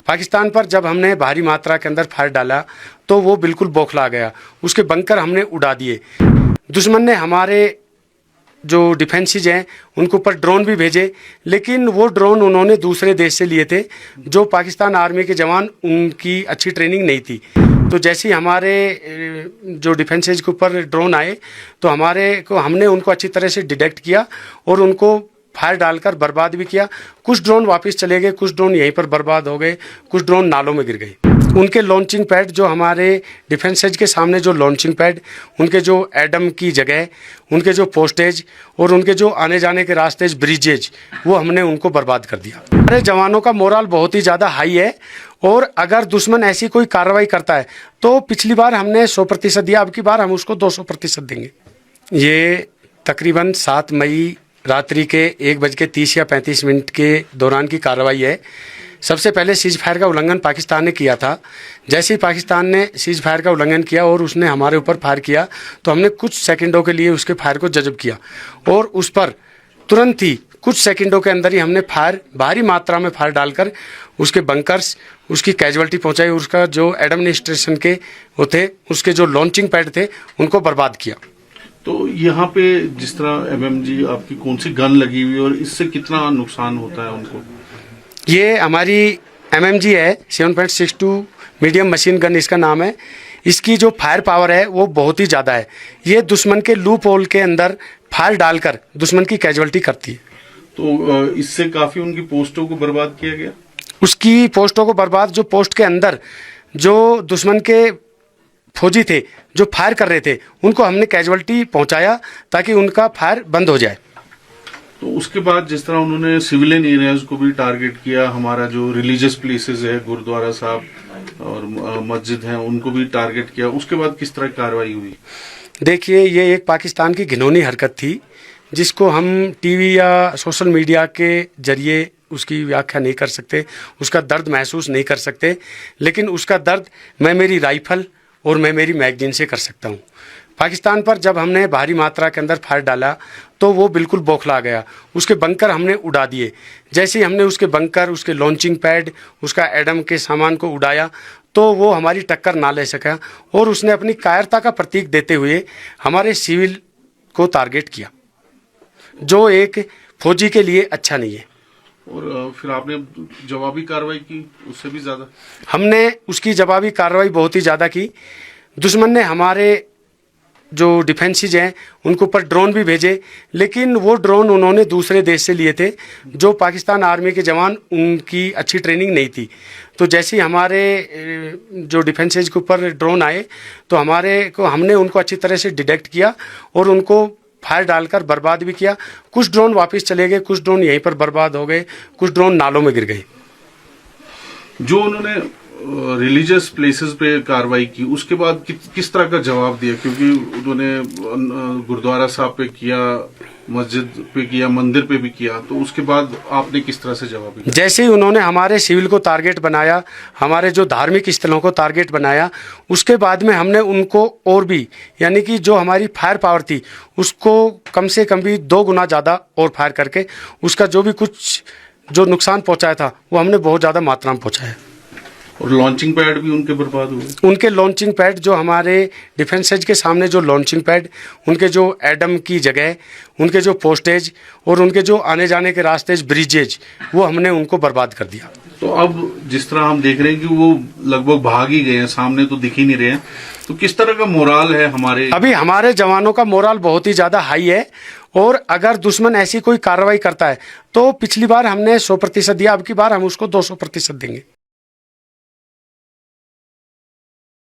पाकिस्तान पर जब हमने भारी मात्रा के अंदर फायर डाला तो वो बिल्कुल बौखला गया। उसके बंकर हमने उड़ा दिए। दुश्मन ने हमारे जो डिफेंसेज हैं उनके ऊपर ड्रोन भी भेजे, लेकिन वो ड्रोन उन्होंने दूसरे देश से लिए थे। जो पाकिस्तान आर्मी के जवान, उनकी अच्छी ट्रेनिंग नहीं थी। तो जैसे ही हमारे जो डिफेंसेज के ऊपर ड्रोन आए तो हमने उनको अच्छी तरह से डिटेक्ट किया और उनको फायर डालकर बर्बाद भी किया। कुछ ड्रोन वापस चले गए, कुछ ड्रोन यहीं पर बर्बाद हो गए, कुछ ड्रोन नालों में गिर गए। उनके लॉन्चिंग पैड, जो हमारे डिफेंसेज के सामने जो लॉन्चिंग पैड, उनके जो एडम की जगह, उनके जो पोस्टेज और उनके जो आने जाने के रास्ते, ब्रिजेज, वो हमने उनको बर्बाद कर दिया। हमारे जवानों का मोरल बहुत ही ज़्यादा हाई है और अगर दुश्मन ऐसी कोई कार्रवाई करता है तो पिछली बार हमने 100% दिया, अब की बार हम उसको 200% देंगे। ये तकरीबन 7 मई रात्रि के 1:30 या 35 मिनट के दौरान की कार्रवाई है। सबसे पहले सीज फायर का उल्लंघन पाकिस्तान ने किया था। जैसे ही पाकिस्तान ने सीज फायर का उल्लंघन किया और उसने हमारे ऊपर फायर किया तो हमने कुछ सेकंडों के लिए उसके फायर को जज़ब किया और उस पर तुरंत ही कुछ सेकंडों के अंदर ही हमने भारी मात्रा में फायर डालकर उसके बंकर्स, उसकी कैजुअलिटी पहुंचाई। उसका जो एडमिनिस्ट्रेशन के वो थे, उसके जो लॉन्चिंग पैड थे, उनको बर्बाद किया। तो यहाँ पे जिस तरह एमएमजी आपकी कौन सी गन लगी हुई और इससे कितना नुकसान होता है उनको? ये हमारी एमएमजी है, 7.62 मीडियम मशीन गन इसका नाम है। इसकी जो फायर पावर है वो बहुत ही ज़्यादा है। ये दुश्मन के लूप होल के अंदर फायर डालकर दुश्मन की कैजुअलिटी करती है। तो इससे काफ़ी उनकी पोस्टों को बर्बाद किया गया। उसकी पोस्टों को बर्बाद, जो पोस्ट के अंदर जो दुश्मन के फौजी थे जो फायर कर रहे थे, उनको हमने कैजुअलिटी पहुंचाया ताकि उनका फायर बंद हो जाए। तो उसके बाद जिस तरह उन्होंने सिविलियन एरियाज को भी टारगेट किया, हमारा जो रिलीजियस प्लेसेस है, गुरुद्वारा साहब और मस्जिद हैं, उनको भी टारगेट किया, उसके बाद किस तरह कार्रवाई हुई? देखिए, ये एक पाकिस्तान की घिनौनी हरकत थी जिसको हम टीवी या सोशल मीडिया के जरिए उसकी व्याख्या नहीं कर सकते, उसका दर्द महसूस नहीं कर सकते, लेकिन उसका दर्द मैं मेरी राइफल और मैं मेरी मैगजीन से कर सकता हूँ। पाकिस्तान पर जब हमने भारी मात्रा के अंदर फायर डाला तो वो बिल्कुल बौखला गया। उसके बंकर हमने उड़ा दिए। जैसे ही हमने उसके बंकर, उसके लॉन्चिंग पैड, उसका एडम के सामान को उड़ाया तो वो हमारी टक्कर ना ले सका और उसने अपनी कायरता का प्रतीक देते हुए हमारे सिविल को टारगेट किया, जो एक फौजी के लिए अच्छा नहीं है। और फिर आपने जवाबी कार्रवाई की, उससे भी ज़्यादा हमने उसकी जवाबी कार्रवाई बहुत ही ज़्यादा की। दुश्मन ने हमारे जो डिफेंसेज हैं उनके ऊपर ड्रोन भी भेजे, लेकिन वो ड्रोन उन्होंने दूसरे देश से लिए थे। जो पाकिस्तान आर्मी के जवान, उनकी अच्छी ट्रेनिंग नहीं थी। तो जैसे ही हमारे जो डिफेंसेज के ऊपर ड्रोन आए तो हमने उनको अच्छी तरह से डिटेक्ट किया और उनको फायर डालकर बर्बाद भी किया। कुछ ड्रोन वापस चले गए, कुछ ड्रोन यहीं पर बर्बाद हो गए, कुछ ड्रोन नालों में गिर गए। जो उन्होंने रिलीजियस प्लेसेस पे कार्रवाई की, उसके बाद किस तरह का जवाब दिया? क्योंकि उन्होंने गुरुद्वारा साहब पे किया, मस्जिद पे किया, मंदिर पे भी किया, तो उसके बाद आपने किस तरह से जवाब दिया? जैसे ही उन्होंने हमारे सिविल को टारगेट बनाया, हमारे जो धार्मिक स्थलों को टारगेट बनाया, उसके बाद में हमने उनको और भी, यानी कि जो हमारी फायर पावर थी उसको कम से कम भी 2 गुना ज़्यादा और फायर करके उसका जो भी कुछ जो नुकसान पहुँचाया था वो हमने बहुत ज़्यादा मात्रा में पहुँचाया। और लॉन्चिंग पैड भी उनके बर्बाद हुए। उनके लॉन्चिंग पैड, जो हमारे डिफेंसेज के सामने जो लॉन्चिंग पैड, उनके जो एडम की जगह, उनके जो पोस्टेज और उनके जो आने जाने के रास्ते, ब्रिजेज, वो हमने उनको बर्बाद कर दिया। तो अब जिस तरह हम देख रहे हैं कि वो लगभग भाग ही गए हैं, सामने तो दिख ही नहीं रहे हैं, तो किस तरह का मोराल है हमारे? अभी हमारे जवानों का मोराल बहुत ही ज़्यादा हाई है और अगर दुश्मन ऐसी कोई कार्रवाई करता है तो पिछली बार हमने 100% दिया, अब की बार हम उसको 200% देंगे।